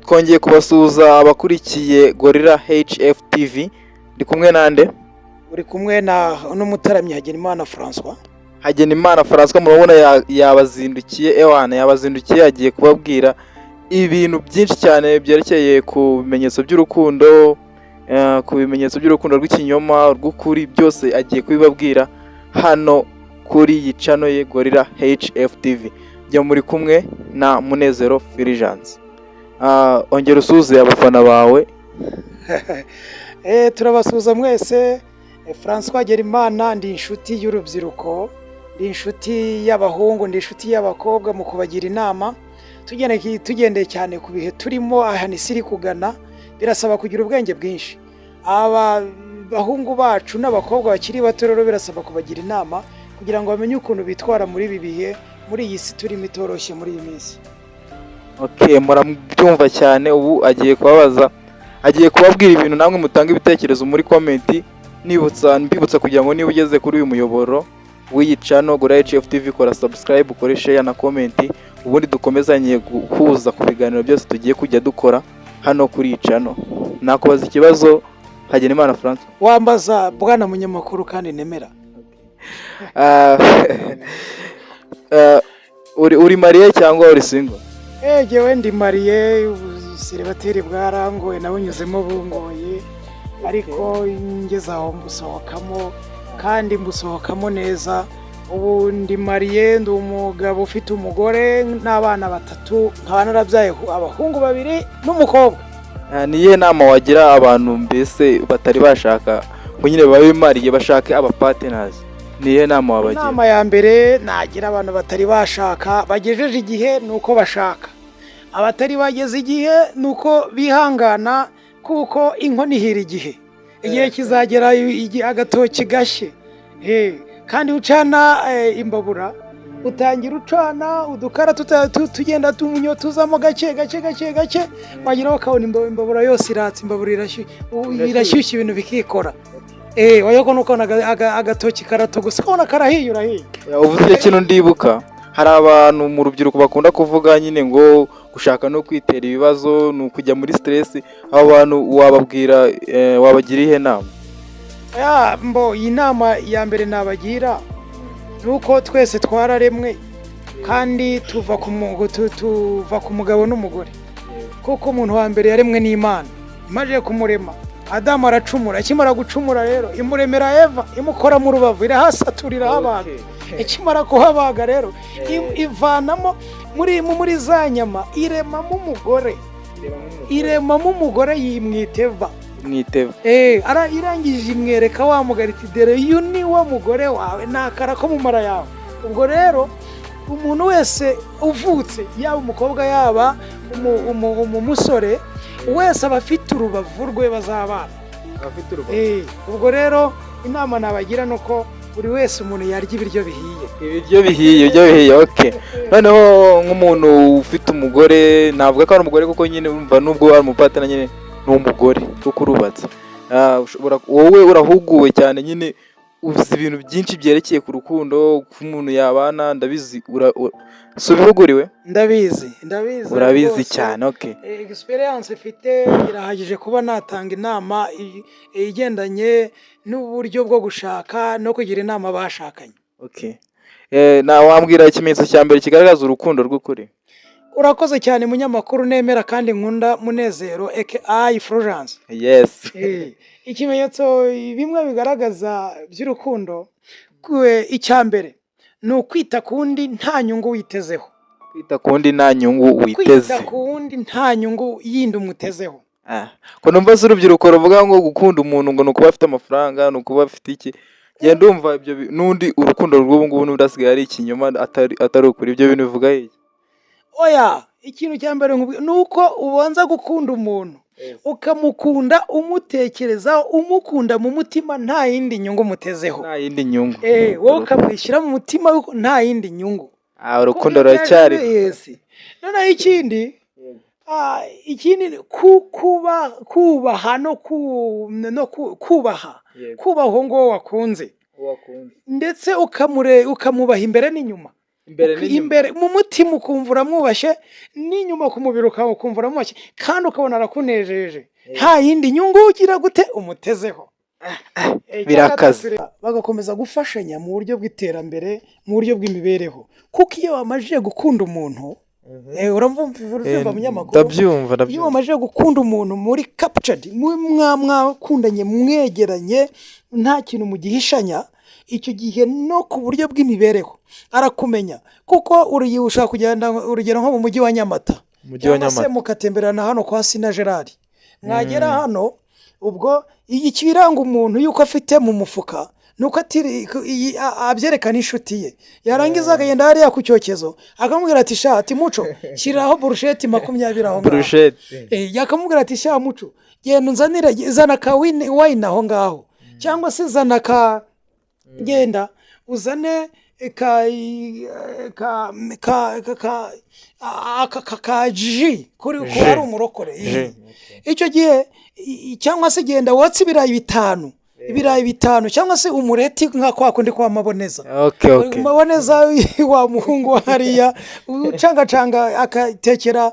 twongeye kubasuhuza abakurikiye Gorilla HF TV. Ndi kumwe nande? Uri kumwe na n'umutaramyi Hagenimana François. Hagenimana François murabona yabazindukiye yabazindukiye agiye kubabwira ibintu byinshi cyane byerekeye ku bimenyetso by'urukundo, ku bimenyetso by'urukundo rw'ikinyoma, rw'ukuri, byose agiye kubibabwira hano kuri iyi channel ye Gorilla HF TV. Jya muri kumwe na Munezero Fulgence. Ongera usuze abafana bawe. Turabasuhuza mwese. François Hagenimana ndi inshuti y'urubyiruko, ndi inshuti y'abahungu, ndi inshuti y'abakobwa mu kubagira inama. Tugendeye cyane ku bihe turimo aha nisiri kugana, birasaba kugira ubwenge bwinshi. Aba bahungu bacu n'abakobwa bakiri bato rero birasaba kubagira inama kugira ngo bamenye ukuntu bitwara muri ibi bihe, muri iyi si turimo itoroshye muri iyi minsi. Okay, murabyumva cyane. Ubu agiye kubabwira ibintu, namwe mutanga ibitekerezo muri comment. Mbibutsa kugira ngo niba ugeze kuri uyu muyoboro w'iyi channel Gorilla HF TV, kora subscribe, ukore share na comment, ubundi dukomezanye guhuza ku biganiro byose tugiye kujya dukora hano kuri iyi channel. Nakubaza ikibazo Hagenimana François. Wambaza bwana munyamakuru kandi nemera. Uri mariye cyangwa uri single? Jewe ndi mariye, celibateri bwarangoye nabunyuzemo bungoye, ariko ngeze aho mbusohokamo kandi mbusohokamo neza. Ubu ndi mariye, ndi umugabo ufite umugore n'abana 3, nkaba narabyaye abahungu 2 n'umukobwa. Niye nama wagira abantu mbese batari bashaka ngo nyine babe mariye bashake aba partners? Niye nama wabagira? Nama ya mbere nagira abantu batari bashaka bagejeje igihe nuko bashaka, abatari bageze igihe nuko bihangana, kuko inkoni ihira igihe kizagera agatoki gashye. Kandi ucana imbabura, utangira ucana udukara tugenda tumunyo tuzamo gake wagira bakabona imbabura yose iratse, imbabura irashyushya ibintu bikikora. Wayoko nuko agatoki karato gusa ukabona karahiye urahiye. Uvuze ikintu ndibuka, hari abantu mu rubyiruko bakunda kuvuga nyine ngo gushaka no kwitera ibibazo ni ukujya muri stress. Abo bantu wababwira, wabagira ihe nama? Iyi nama ya mbere nabagira nuko twese twararemwe kandi tuva ku mugabo n'umugore, kuko umuntu wa mbere yaremwe n'Imana. Imaze kumurema Adamu aracumura, akimara gucumura rero imuremera Eva, imukora mu rubavu, irahasaturira habaga. Ikimara kuhabaga rero ivanamo muri za nyama, iremamo umugore yimwiteva. Irangije imwereka wa mugariti, dere uyu ni wa mugore wawe, nakara ko mu mara yawe. Ubwo rero umuntu wese uvutse, yaba umukobwa yaba umusore wese aba afite urubavu rwe bazabana. Ubwo rero inama nabagira nuko buri wese umuntu yarya ibiryo bihiye. Okay. Noneho nk'umuntu ufite umugore, navuga ko ari umugore kuko nyine umva nubwo ari umupatana nyine n'umugore kuko urubatse. Wowe urahuguwe cyane, nyine uzi ibintu byinshi byerekeye ku rukundo, ko umuntu yabana. Ndabizi subihuguriwe. Ndabizi urabizi cyane. Okay. Experience ifite irahagije kuba natanga inama igendanye n'uburyo bwo gushaka no kugira inama bashakanye. Okay. Wambwira ikimenyetso cya mbere kigaragaza urukundo rw'ukuri? Urakoze cyane munyamakuru nemera kandi nkunda Munezero aka Fulgence. Yes. Ikimenyetso bimwe bigaragaza by'urukundo, icya mbere ni ukwita kundi nta nyungu witezeho. Kwita kundi nta nyungu witeze. Kwita kundi nta nyungu yindi umutezeho. Ko numva se urubyiruko ruvuga ngo gukunda umuntu ngo nukuba afite amafaranga, nukuba afite iki. Genda umva ibyo nundi urukundo rw'ubu ngubu n'urasigaye ari ikinyoma, atari ukuri. Ibyo bintu bivuga iki? Oya, ikintu cya mbere nuko ubanza gukunda umuntu, ukamukunda umutekerezaho, umukunda mu mutima, nta yindi nyungu mutezeho. Nta yindi nyungu. Wowe ukamwishyira mu mutima nta yindi nyungu. Urukundo ruracyari. Noneho ikindi kubaha no kubaha uwo wakunze, ndetse ukamubaha imbere n'inyuma. imbere mu mutima ukumva uramwubashye, n'inyuma ku mubiri ukumva uramwubashye, kandi ukabona arakunejeje, nta yindi nyungu ugira gute umutezeho. Birakaze. Bagakomeza gufashanya mu buryo bw'iterambere, mu buryo bw'imibereho, kuko iyo wamajije gukunda umuntu, uramva munyamakuru, ndabyumva. iyo wamajije gukunda umuntu muri captured, mwakundanye mwegeranye, nta kintu mugihishanya, icyo gihe no ku buryo bw'imibereho arakumenya, kuko ushaka kugenda urugero nko mu mujyi wa Nyamata, cyangwa se mukatemberana hano kwa Sina Gerard, mwagera hano, ubwo ikibiranga umuntu yuko afite mu mufuka nuko abyerekana inshuti ye, yarangiza akagenda hariya ku cyokezo akamubwira ati sha, ati Muco shyiraho burusheti 20 aho ngaho, yakamubwira ati sha Muco genda unzanire, zana ka wine aho ngaho, cyangwa se zana ka genda uzane ka ji kuri ari umurokore. Icyo gihe cyangwa se genda watse ibirayi 5 cyangwa se umureti nka kwa kundi kwa Maboneza. Maboneza wa muhungu hariya ucangacanga akatekera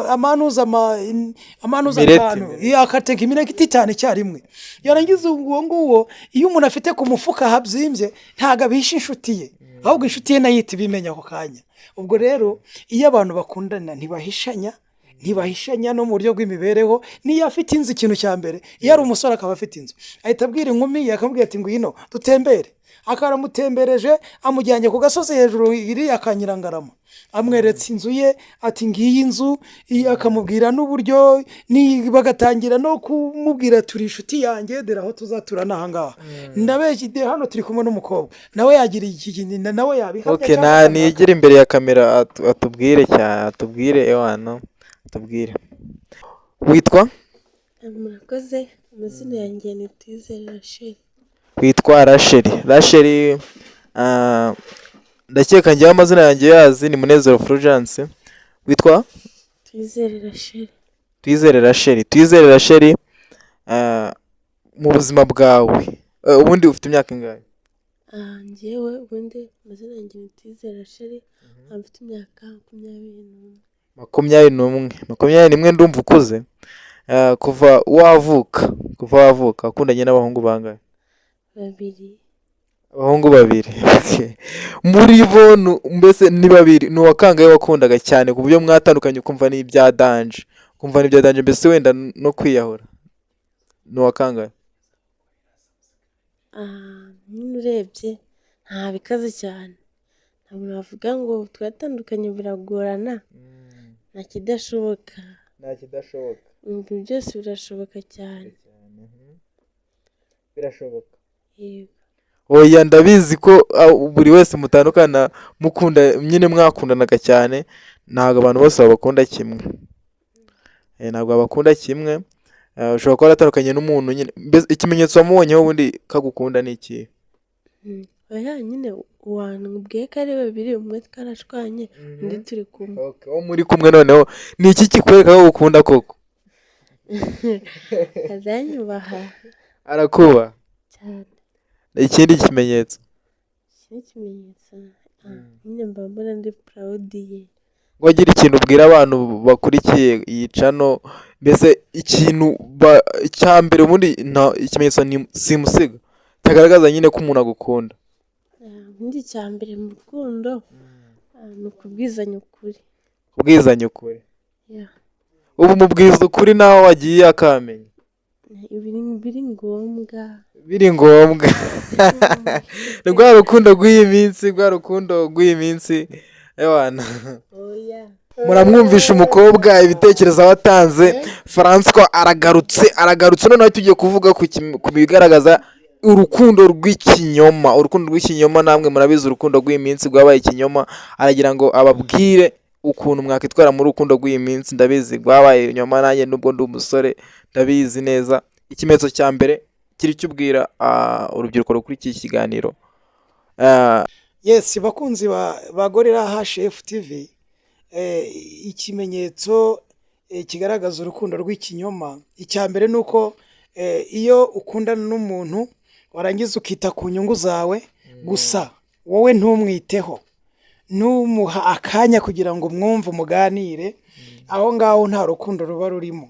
amanuza 5 akateka imineke 5 cyarimwe, yarangiza uwo nguwo iyo umuntu afite ku mufuka habyimbye ntago abisha inshuti ye, ahubwo inshuti ye nayita ibimenya ako kanya. Ubwo rero iyo abantu bakundana ntibahishanya no mu buryo bw'imibereho. Niyo afite inzu, ikintu cya mbere, iyo ari umusore akaba afite inzu, ahita abwira inkumi akamubwira ati ngwino dutembere, akaramutembereje amujyanye ku gasozi hejuru iri akanyirangarama, amweretse inzu ye, ati ngiyi inzu, akamubwira n'uburyo, bagatangira no kumubwira turi inshuti yanjye, dore aho tuzaturana aha ngaha, ndabeshye hano turi kumwe n'umukobwa, nawe yagira iki, nawe yabihamya. Nigere imbere ya kamera atubwire ewana, atubwire witwa. Murakoze, amazina yanjye ni Twizere Rachel. Witwa Rachel, ndakeka njyewe amazina yanjye yazi ni Munezero Fulgence. Witwa Twizere Rachel. Mu buzima bwawe ubundi ufite imyaka ingahe? Njyewe ubundi amazina yanjye ni Twizere Rachel, mfite imyaka 21. Ndumva ukuze. Kuva wavuka wakundanye n'abahungu bangahe? 2. Abahungu 2. Muri bo mbese ni 2, ni wakangaye wakundaga cyane ku buryo mwatandukanye ukumva ni ibya danje, mbese wenda no kwiyahura? Ni wakangaye? Nyine urebye nta bikaze cyane, ntabwo navuga ngo twatandukanye biragorana, nta kidashoboka. Ibintu byose birashoboka cyane. Birashoboka. Oya, ndabizi ko buri wese mutandukana mukunda, nyine mwakundanaga cyane, ntabwo abantu bose babakunda kimwe. Ushobora kuba waratandukanye n'umuntu nyine, ikimenyetso wamubonyeho ubundi kagukunda ni iki? Oya, nyine ubwiye ko ari 2, umwe twarashwanye, undi turi kumwe. Uwo muri kumwe noneho ni iki kikwereka ko gukunda koko? Azanyubaha. Arakubaha cyane. Ikindi kimenyetso? Nyine mba mbona ndi proud ye. Ngo agira ikintu ubwira abantu bakurikiye iyi channel, mbese ikintu cya mbere ubundi ikimenyetso simusiga tagaragaza nyine ko umuntu agukunda. Ubundi cya mbere mu rukundo ni ukubwizanya ukuri. Ubu mubwiza ukuri nawe wagiye akamenya? Biri ngombwa. Ni rwa rukundo rw'iyi minsi ewana. Muramwumvisha umukobwa ibitekerezo watanze. François aragarutse noneho tugiye kuvuga ku bigaragaza urukundo rw'ikinyoma. Namwe murabizi urukundo rw'iyi minsi rwabaye ikinyoma, aragira ngo ababwire ukuntu mwakitwara muri urukundo rw'iyi minsi. Ndabizi rwabaye inyoma, nanjye nubwo ndi umusore ndabizi neza. Ikimenyetso cya mbere kiri cyubwira urubyiruko rukurikiye iki kiganiro. Yes, bakunzi ba Gorilla HF TV, ikimenyetso kigaragaza urukundo rw'ikinyoma, icya mbere nuko iyo ukundana n'umuntu warangiza ukita ku nyungu zawe gusa, wowe ntumwiteho, n'umuha akanya kugira ngo mwumve umuganire, aho ngaho nta rukundo ruba rurimo.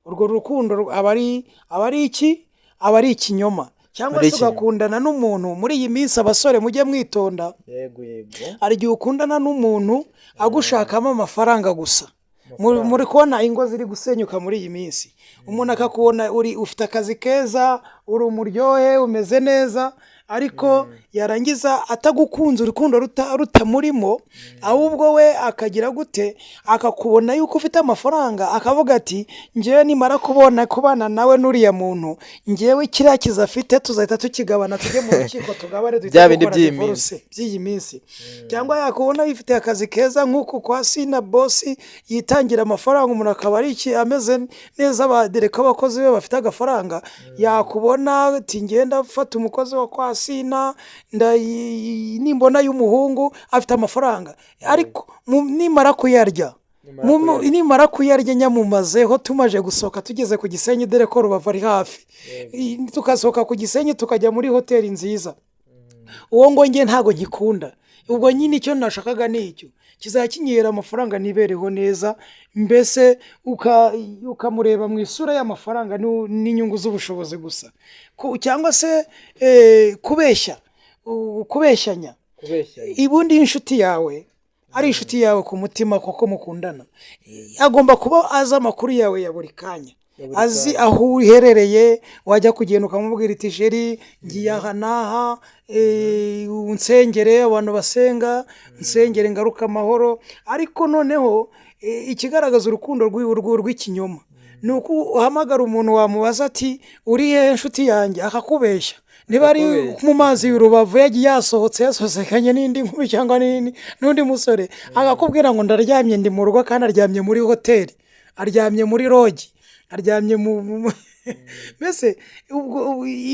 Urwo rukundo aba ari iki? Aba ari ikinyoma. Cyangwa se ugakundana n'umuntu, muri iyi minsi abasore mujye mwitonda, hari igihe ukundana n'umuntu agushakamo amafaranga gusa. Muri kubona ingo ziri gusenyuka muri iyi minsi, umuntu akakubona ufite akazi keza, uri umuryohe, umeze neza, ariko yarangiza atagukunze, urukundo rutamurimo, ahubwo we akagira gute, akakubona yuko ufite amafaranga, akavuga ati njyewe nimara kubana nawe n'uriya muntu, njyewe kiriya kiza afite tuzahita tukigabana, tujye mu rukiko tugabane, duhita gukora divorce by'iyi minsi. Cyangwa yakubona yifite akazi keza nk'uku kwa Sina bosi yitangira amafaranga, umuntu akaba ari ameze neza, abadereka abakozi be bafite agafaranga, yakubona ati ngenda fata umukozi wa kwa Sina nimbona y'umuhungu afite amafaranga, ariko nimara kuyarya nyamumazeho, tumaje gusohoka tugeze ku Gisenyi, dore ko Rubavu ari hafi, tukasohoka ku Gisenyi tukajya muri hoteli nziza, uwo ngo nge ntago nkikunda. Ubwo nyine icyo nashakaga ni icyo kizajya kinyera amafaranga nibereho neza, mbese ukamureba mu isura y'amafaranga n'inyungu z'ubushobozi gusa, cyangwa se kubeshyanya. Ibundi inshuti yawe ari inshuti yawe ku mutima, kuko mukundana, agomba kuba azi amakuru yawe ya buri kanya, azi aho uherereye, wajya kugenda ukamubwira iti jeri ngiye aha n'aha, unsengere, abantu basenga, unsengere ngaruka amahoro. Ariko noneho ikigaragaza urukundo rw'ikinyoma ni uko uhamagara umuntu wamubaza ati uri he inshuti yanjye, akakubeshya. Niba ari mu mazi y'Urubavu yagiye yasohosekanye n'indi nkumi cyangwa n'undi musore, akakubwira ngo ndaryamye ndi mu rugo, kandi aryamye muri hoteli, aryamye muri rogi, aryamye mbese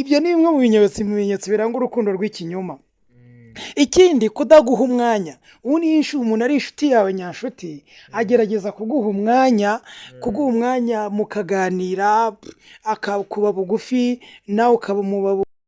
ibyo ni bimwe mu bimenyetso biranga urukundo rw'ikinyoma. Ikindi, kudaguha umwanya. Umuntu ari inshuti yawe nyanshuti, agerageza kuguha umwanya mukaganira, akakuba bugufi, nawe ukaba